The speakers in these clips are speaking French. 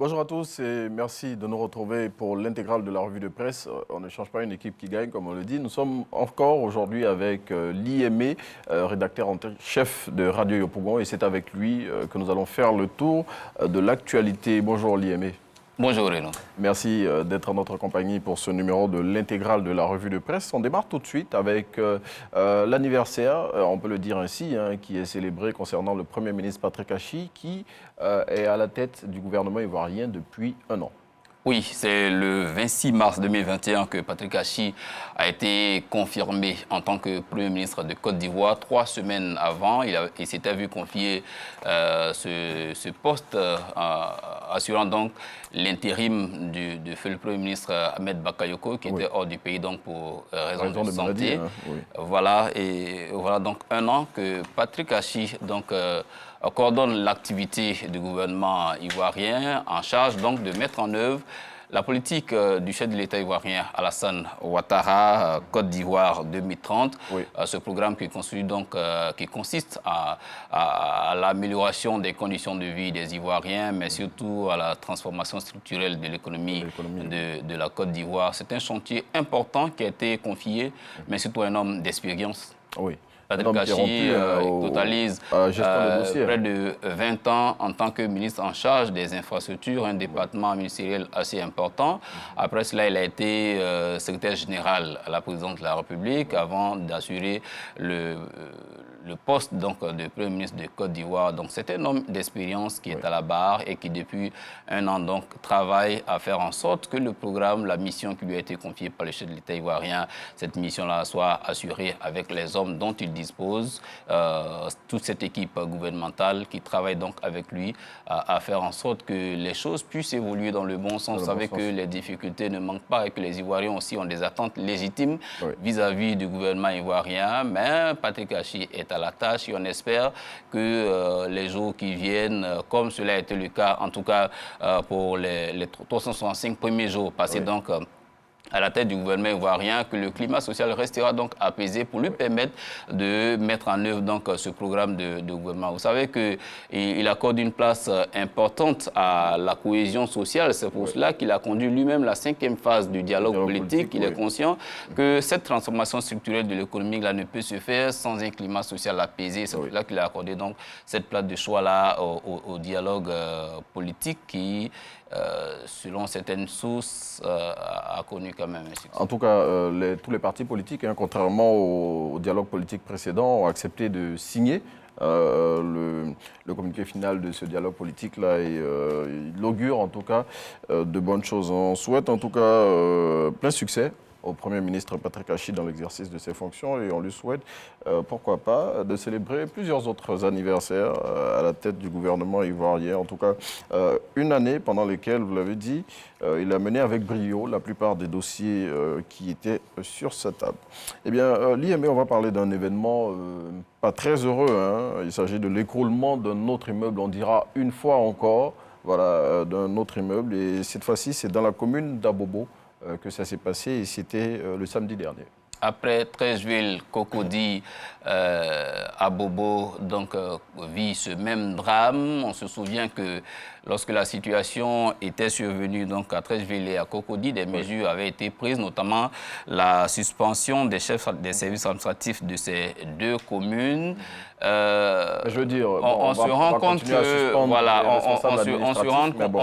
Bonjour à tous et merci de nous retrouver pour l'intégrale de la revue de presse. On ne change pas une équipe qui gagne, comme on le dit. Nous sommes encore aujourd'hui avec Ly Aimé, rédacteur en chef de Radio Yopougon, et c'est avec lui que nous allons faire le tour de l'actualité. Bonjour Ly Aimé. Bonjour Renaud. Merci d'être en notre compagnie pour ce numéro de l'intégrale de la revue de presse. On démarre tout de suite avec l'anniversaire, on peut le dire ainsi, qui est célébré concernant le Premier ministre Patrick Achi, qui est à la tête du gouvernement ivoirien depuis un an. Oui, c'est le 26 mars 2021 que Patrick Achi a été confirmé en tant que Premier ministre de Côte d'Ivoire. 3 semaines avant, il s'était vu confier ce poste, assurant donc l'intérim du feu le Premier ministre Ahmed Bakayoko, qui était hors du pays donc pour raison de santé. Maladie, oui. Voilà, et voilà donc un an que Patrick Achi coordonne l'activité du gouvernement ivoirien en charge donc de mettre en œuvre la politique du chef de l'État ivoirien Alassane Ouattara, Côte d'Ivoire 2030, oui. Ce programme qui consiste à l'amélioration des conditions de vie des Ivoiriens, mais surtout à la transformation structurelle de l'économie de la Côte d'Ivoire. C'est un chantier important qui a été confié, mais surtout un homme d'expérience. Oui. Patrick Achi totalise près de 20 ans en tant que ministre en charge des infrastructures, un département ministériel assez important. Après cela, il a été secrétaire général à la présidence de la République avant d'assurer le poste donc, de Premier ministre de Côte d'Ivoire. Donc c'est un homme d'expérience qui est à la barre et qui depuis un an donc, travaille à faire en sorte que le programme, la mission qui lui a été confiée par le chef de l'État ivoirien, cette mission-là soit assurée avec les hommes dont il dispose, toute cette équipe gouvernementale qui travaille donc avec lui à faire en sorte que les choses puissent évoluer dans le bon sens. Vous savez que les difficultés ne manquent pas et que les Ivoiriens aussi ont des attentes légitimes vis-à-vis du gouvernement ivoirien. Mais Patrick Achi est à la tâche et on espère que les jours qui viennent, comme cela a été le cas en tout cas pour les 365 premiers jours passés donc à la tête du gouvernement ivoirien, que le climat social restera donc apaisé pour lui permettre de mettre en œuvre donc ce programme de gouvernement. Vous savez qu'il accorde une place importante à la cohésion sociale. C'est pour cela qu'il a conduit lui-même la 5e phase du dialogue politique. Il est conscient que cette transformation structurelle de l'économie là ne peut se faire sans un climat social apaisé. C'est pour cela qu'il a accordé donc cette place de choix-là au dialogue politique qui, selon certaines sources, a connu quand même un succès. En tout cas, tous les partis politiques, contrairement au dialogue politique précédent, ont accepté de signer le communiqué final de ce dialogue politique-là et il augure en tout cas de bonnes choses. On souhaite en tout cas plein succès au Premier ministre Patrick Achi dans l'exercice de ses fonctions et on lui souhaite, pourquoi pas, de célébrer plusieurs autres anniversaires à la tête du gouvernement ivoirien. En tout cas, une année pendant laquelle, vous l'avez dit, il a mené avec brio la plupart des dossiers qui étaient sur sa table. Eh bien, Ly Aimé, on va parler d'un événement pas très heureux. Il s'agit de l'écroulement d'un autre immeuble, on dira une fois encore, voilà, d'un autre immeuble. Et cette fois-ci, c'est dans la commune d'Abobo que ça s'est passé et c'était le samedi dernier. Après Treichville, Cocody, Abobo vit ce même drame. On se souvient que lorsque la situation était survenue donc, à Treichville et à Cocody, des mesures avaient été prises, notamment la suspension des chefs des services administratifs de ces deux communes. Je veux dire, on se rend compte que voilà, on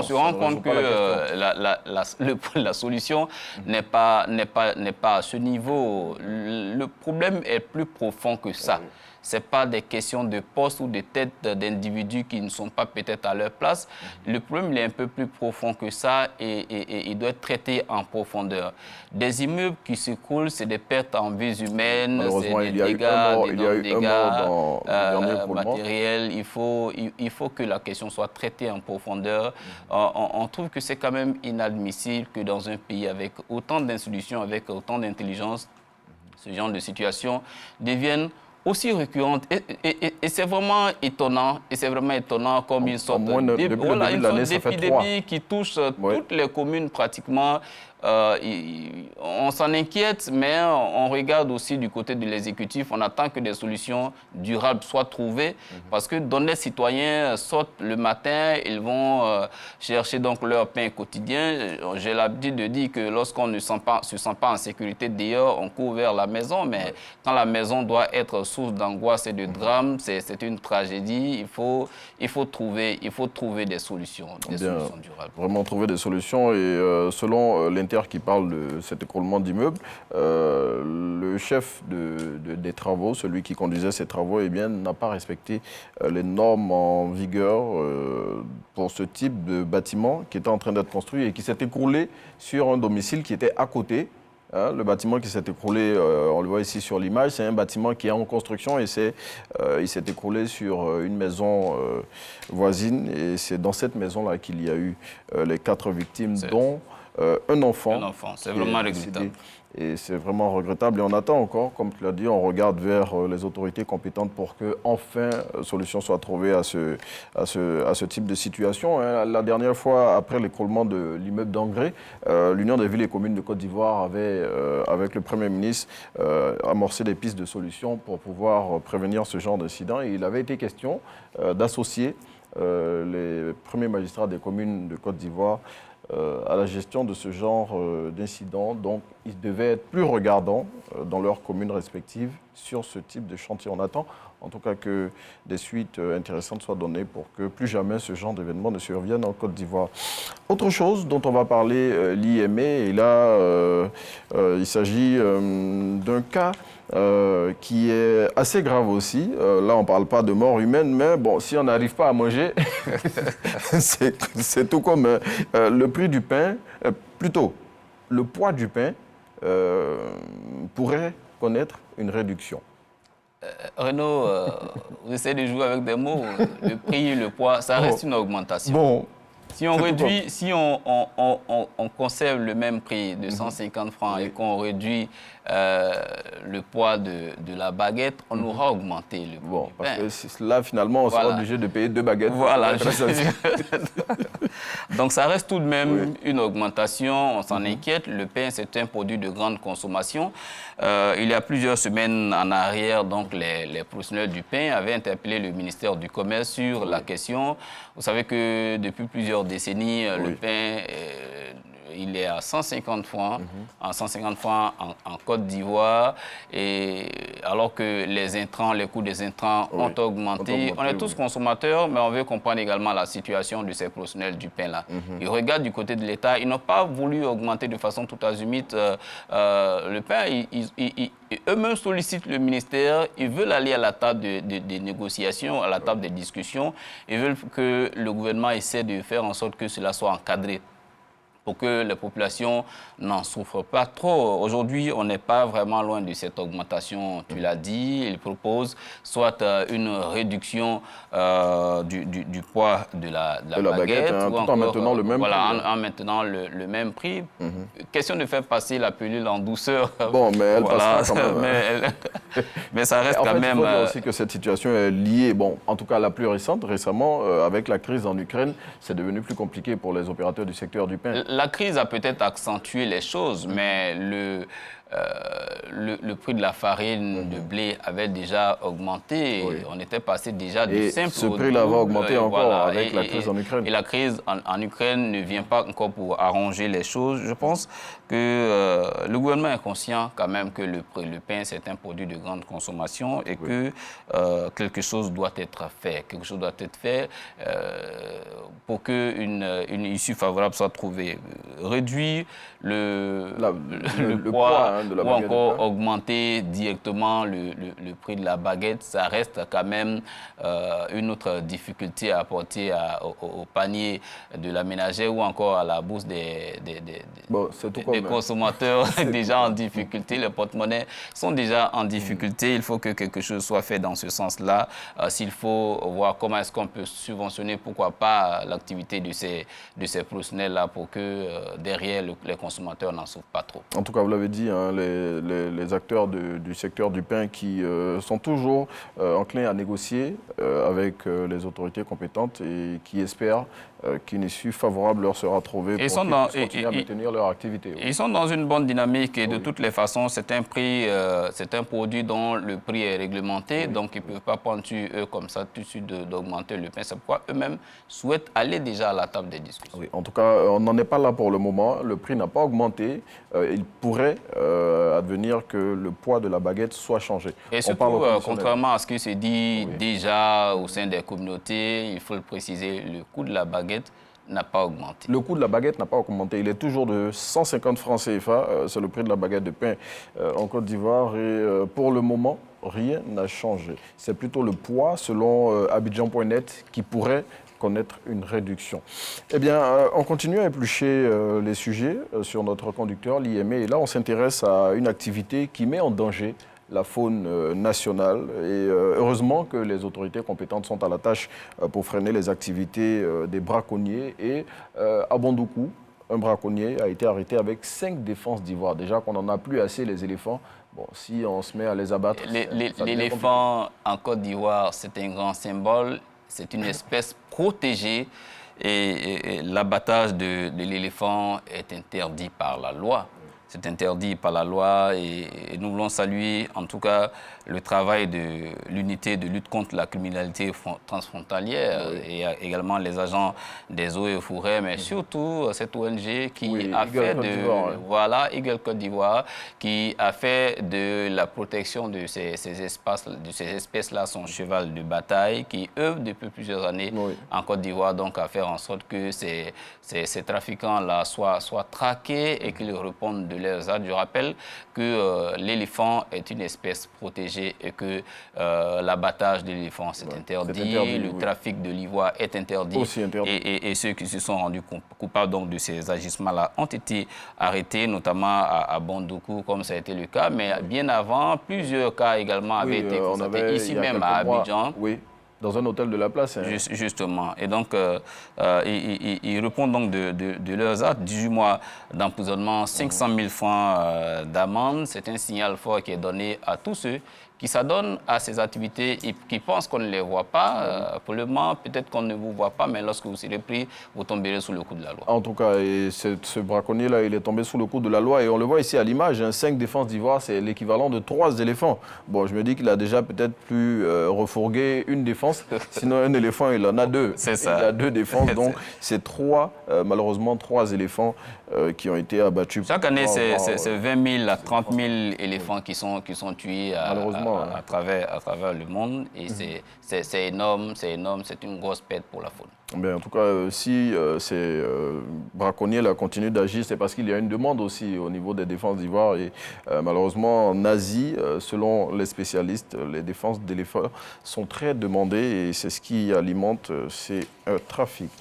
se rend compte que la solution n'est pas à ce niveau. Le problème est plus profond que ça. Ce n'est pas des questions de poste ou de tête d'individus qui ne sont pas peut-être à leur place. Le problème il est un peu plus profond que ça et il doit être traité en profondeur. Des immeubles qui s'écroulent, c'est des pertes en vies humaines, c'est des dégâts matériels. Il faut que la question soit traitée en profondeur. On trouve que c'est quand même inadmissible que dans un pays avec autant d'institutions, avec autant d'intelligence, ce genre de situation devienne aussi récurrente. Et c'est vraiment étonnant. Et c'est vraiment étonnant comme une sorte d'épidémie qui touche toutes les communes pratiquement on s'en inquiète, mais on regarde aussi du côté de l'exécutif. On attend que des solutions durables soient trouvées parce que d'honnêtes citoyens sortent le matin, ils vont chercher donc leur pain quotidien. J'ai l'habitude de dire que lorsqu'on ne se sent pas en sécurité dehors, on court vers la maison, mais quand la maison doit être source d'angoisse et de drame, c'est une tragédie. Il faut trouver des solutions durables. Vraiment trouver des solutions et selon l'Inter qui parle de cet écroulement d'immeubles, le chef des travaux, celui qui conduisait ces travaux, eh bien, n'a pas respecté les normes en vigueur pour ce type de bâtiment qui était en train d'être construit et qui s'est écroulé sur un domicile qui était à côté. Hein, le bâtiment qui s'est écroulé, on le voit ici sur l'image, c'est un bâtiment qui est en construction et il s'est écroulé sur une maison voisine. Et c'est dans cette maison-là qu'il y a eu les 4 victimes, dont un enfant. Un enfant, c'est vraiment regrettable. Et c'est vraiment regrettable. Et on attend encore, comme tu l'as dit, on regarde vers les autorités compétentes pour que enfin solution soit trouvée à ce type de situation. La dernière fois, après l'écroulement de l'immeuble d'Angré, l'Union des villes et communes de Côte d'Ivoire avait, avec le Premier ministre, amorcé des pistes de solutions pour pouvoir prévenir ce genre d'incident. Et il avait été question d'associer les premiers magistrats des communes de Côte d'Ivoire à la gestion de ce genre d'incidents. Donc, ils devaient être plus regardants dans leurs communes respectives sur ce type de chantier. On attend en tout cas que des suites intéressantes soient données pour que plus jamais ce genre d'événement ne survienne en Côte d'Ivoire. Autre chose dont on va parler, l'IME, et là, il s'agit d'un cas qui est assez grave aussi. Là, on ne parle pas de mort humaine, mais bon, si on n'arrive pas à manger, c'est tout comme le prix du pain, plutôt le poids du pain pourrait connaître une réduction. Renaud, vous essayez de jouer avec des mots. Le prix, le poids, ça reste une augmentation. Bon. Si on réduit, si on conserve le même prix de 150 francs et qu'on réduit le poids de la baguette, on aura augmenté le prix du pain. Parce que là, finalement, on sera obligé de payer 2 baguettes. Voilà. Donc, ça reste tout de même une augmentation. On s'en inquiète. Le pain, c'est un produit de grande consommation. Il y a plusieurs semaines en arrière, donc, les professionnels du pain avaient interpellé le ministère du Commerce sur la question. Vous savez que depuis plusieurs décennies, le pain, il est à 150 francs, en 150 francs en Côte d'Ivoire, et alors que les intrants, les coûts des intrants ont augmenté. On est tous consommateurs, mais on veut comprendre également la situation de ces professionnels du pain-là. Ils regardent du côté de l'État, ils n'ont pas voulu augmenter de façon tout azimut le pain. Eux-mêmes sollicitent le ministère, ils veulent aller à la table des négociations, à la table des discussions, ils veulent que le gouvernement essaie de faire en sorte que cela soit encadré, pour que les populations n'en souffrent pas trop. Aujourd'hui, on n'est pas vraiment loin de cette augmentation, tu l'as dit. Ils proposent soit une réduction du poids de la baguette, hein, tout en maintenant le même prix. En maintenant le même prix. Question de faire passer la pilule en douceur. Bon, mais elle passera quand même. Mais ça reste quand même... Il faut dire aussi que cette situation est liée, bon, en tout cas la plus récente, récemment, avec la crise en Ukraine, c'est devenu plus compliqué pour les opérateurs du secteur du pain. La crise a peut-être accentué les choses, mais le prix de la farine de blé avait déjà augmenté. On était passé déjà du simple... ce prix-là va augmenter encore avec la crise en Ukraine. Et la crise en Ukraine ne vient pas encore pour arranger les choses. Je pense que le gouvernement est conscient quand même que le pain, c'est un produit de grande consommation et que quelque chose doit être fait. Quelque chose doit être fait pour qu'une issue favorable soit trouvée. Réduire le poids de la baguette, ou encore augmenter directement le prix de la baguette, ça reste quand même une autre difficulté à apporter au panier de la ménagère ou encore à la bourse des consommateurs déjà en difficulté. Les porte-monnaies sont déjà en difficulté. Il faut que quelque chose soit fait dans ce sens-là. S'il faut voir comment est-ce qu'on peut subventionner, pourquoi pas, l'activité de ces professionnels-là pour que derrière les consommateurs n'en souffrent pas trop. En tout cas, vous l'avez dit, hein, les acteurs du secteur du pain qui sont toujours enclins à négocier avec les autorités compétentes et qui espèrent qu'une issue favorable leur sera trouvée pour qu'ils continuent à maintenir leur activité. Ils sont dans une bonne dynamique et de toutes les façons, c'est un produit dont le prix est réglementé, donc ils ne peuvent pas prendre sur eux comme ça tout de suite d'augmenter le prix. C'est pourquoi eux-mêmes souhaitent aller déjà à la table des discussions. Oui, en tout cas, on n'en est pas là pour le moment. Le prix n'a pas augmenté. Il pourrait advenir que le poids de la baguette soit changé. Et surtout, contrairement à ce qui se dit déjà au sein des communautés, il faut le préciser, le coût de la baguette n'a pas augmenté. Le coût de la baguette n'a pas augmenté. Il est toujours de 150 francs CFA. C'est le prix de la baguette de pain en Côte d'Ivoire. Et pour le moment, rien n'a changé. C'est plutôt le poids, selon Abidjan.net, qui pourrait connaître une réduction. Eh bien, on continue à éplucher les sujets sur notre conducteur, l'IME. Et là, on s'intéresse à une activité qui met en danger la faune nationale. Et heureusement que les autorités compétentes sont à la tâche pour freiner les activités des braconniers. Et à Bondoukou, un braconnier a été arrêté avec 5 défenses d'ivoire. Déjà qu'on n'en a plus assez, les éléphants. Bon, si on se met à les abattre... L'éléphant en Côte d'Ivoire, c'est un grand symbole. C'est une espèce protégée et l'abattage de l'éléphant est interdit par la loi. C'est interdit par la loi et nous voulons saluer en tout cas le travail de l'unité de lutte contre la criminalité transfrontalière et également les agents des eaux et forêts, mais surtout cette ONG qui a fait Eagle Côte d'Ivoire, qui a fait de la protection de ces espèces-là son cheval de bataille, qui œuvre depuis plusieurs années en Côte d'Ivoire, donc à faire en sorte que ces trafiquants-là soient traqués et qu'ils répondent de leurs actes. Je rappelle que l'éléphant est une espèce protégée et que l'abattage de l'éléphant c'est interdit, le trafic de l'ivoire est interdit. Aussi interdit. Et ceux qui se sont rendus coupables donc, de ces agissements-là ont été arrêtés, notamment à Bondoukou, comme ça a été le cas. Mais bien avant, plusieurs cas également avaient été constatés ici même à Abidjan. Oui. Dans un hôtel de la place. Hein. Justement. Et donc, ils répondent donc de leurs actes. 18 mois d'emprisonnement, 500 000 francs d'amende. C'est un signal fort qui est donné à tous ceux qui s'adonnent à ces activités et qui pensent qu'on ne les voit pas. Pour le moment, peut-être qu'on ne vous voit pas, mais lorsque vous serez pris, vous tomberez sous le coup de la loi. En tout cas, et ce braconnier-là, il est tombé sous le coup de la loi. Et on le voit ici à l'image, 5 défenses d'ivoire, c'est l'équivalent de 3 éléphants. Bon, je me dis qu'il a déjà peut-être pu refourguer une défense. Sinon, un éléphant, il en a 2. C'est ça. Il a 2 défenses. Donc, c'est malheureusement 3 éléphants qui ont été abattus. Chaque année, c'est 20 000 à 30 000 éléphants qui sont tués à travers le monde. Et c'est énorme, c'est une grosse perte pour la faune. Bien, en tout cas, si ces braconniers-là continuent d'agir, c'est parce qu'il y a une demande aussi au niveau des défenses d'ivoire. Et malheureusement, en Asie, selon les spécialistes, les défenses d'éléphants sont très demandées et c'est ce qui alimente ces trafics.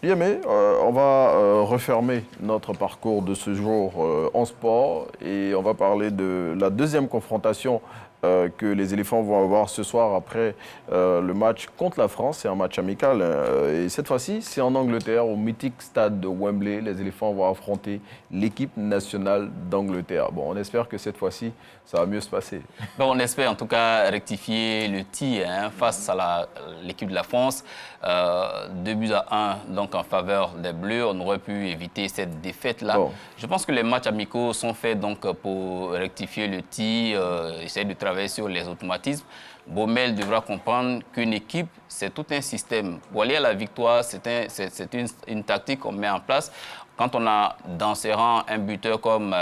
Bien, mais on va refermer notre parcours de ce jour en sport et on va parler de la deuxième confrontation que les éléphants vont avoir ce soir après le match contre la France. C'est un match amical. Et cette fois-ci, c'est en Angleterre, au mythique stade de Wembley. Les éléphants vont affronter l'équipe nationale d'Angleterre. Bon, on espère que cette fois-ci, ça va mieux se passer. Bon, on espère en tout cas rectifier le tir face à l'équipe de la France. 2-1 donc en faveur des Bleus. On aurait pu éviter cette défaite-là. Bon. Je pense que les matchs amicaux sont faits donc pour rectifier le tir, essayer de travailler sur les automatismes. Baumel devra comprendre qu'une équipe, c'est tout un système. Pour aller à la victoire, c'est une tactique qu'on met en place. Quand on a dans ses rangs un buteur comme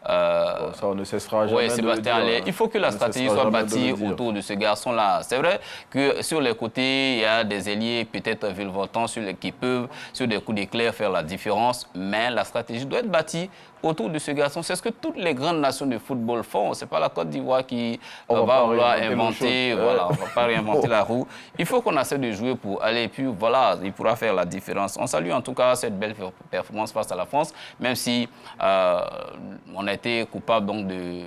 ça, on ne cessera jamais Sébastien Haller, il faut que la stratégie soit bâtie autour de ce garçon-là. C'est vrai que sur les côtés, il y a des ailiers peut-être virevoltants qui peuvent, sur des coups d'éclair, faire la différence. Mais la stratégie doit être bâtie autour de ce garçon. C'est ce que toutes les grandes nations de football font. Ce n'est pas la Côte d'Ivoire qui va vouloir inventer, voilà, on ne va pas réinventer la roue. Il faut qu'on essaie de jouer pour aller, et puis voilà, il pourra faire la différence. On salue en tout cas cette belle performance face à la France, même si on a été coupable donc de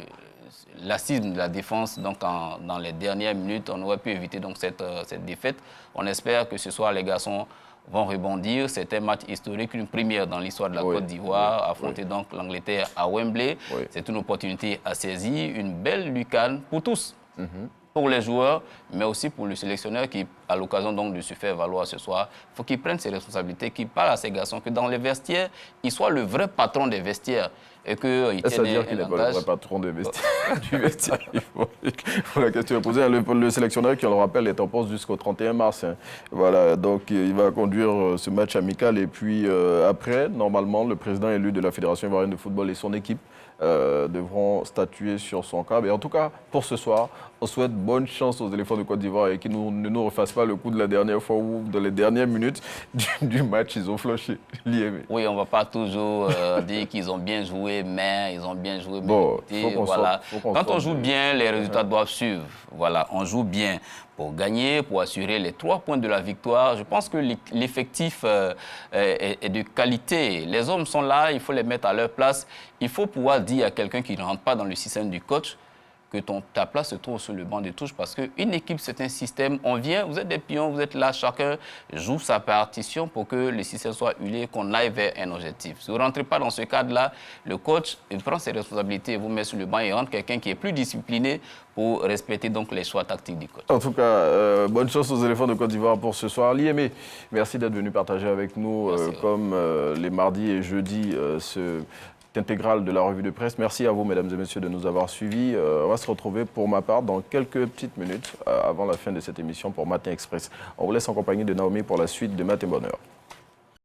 lassisme de la défense donc dans les dernières minutes. On aurait pu éviter donc cette défaite. On espère que ce soir les garçons vont rebondir. C'est un match historique, une première dans l'histoire de la Côte d'Ivoire. Affronter donc l'Angleterre à Wembley, c'est une opportunité à saisir, une belle lucane pour tous. pour les joueurs, mais aussi pour le sélectionneur qui, à l'occasion donc de se faire valoir ce soir, il faut qu'il prenne ses responsabilités, qu'il parle à ses garçons, que dans les vestiaires, il soit le vrai patron des vestiaires. Et qu'il tienne dire qu'il n'est pas le vrai patron des vestiaires, du vestiaire. Il faut la question est posée. Le sélectionneur, qui on le rappelle, est en poste jusqu'au 31 mars. Hein. Voilà, donc il va conduire ce match amical. Et puis après, normalement, le président élu de la Fédération ivoirienne de football et son équipe devront statuer sur son cas. Mais en tout cas, pour ce soir, on souhaite bonne chance aux éléphants de Côte d'Ivoire et qu'ils ne nous refassent pas le coup de la dernière fois où, dans les dernières minutes du match, ils ont flanché. Oui, on ne va pas toujours dire qu'ils ont bien joué, mais ils ont bien joué. Bon, voilà. Quand on joue bien, les résultats doivent suivre. Voilà, on joue bien pour gagner, pour assurer les 3 points de la victoire. Je pense que l'effectif est de qualité. Les hommes sont là, il faut les mettre à leur place. Il faut pouvoir dire à quelqu'un qui ne rentre pas dans le système du coach que ta place se trouve sur le banc de touche, parce qu'une équipe, c'est un système. On vient, vous êtes des pions, vous êtes là, chacun joue sa partition pour que le système soit huilé, qu'on aille vers un objectif. Si vous ne rentrez pas dans ce cadre-là, le coach il prend ses responsabilités, vous met sur le banc et rentre quelqu'un qui est plus discipliné pour respecter donc les choix tactiques du coach. En tout cas, bonne chance aux éléphants de Côte d'Ivoire pour ce soir. Liémé, merci d'être venu partager avec nous, comme les mardis et jeudis, intégrale de la revue de presse. Merci à vous, mesdames et messieurs, de nous avoir suivis. On va se retrouver pour ma part dans quelques petites minutes avant la fin de cette émission pour Matin Express. On vous laisse en compagnie de Naomi pour la suite de Matin Bonheur.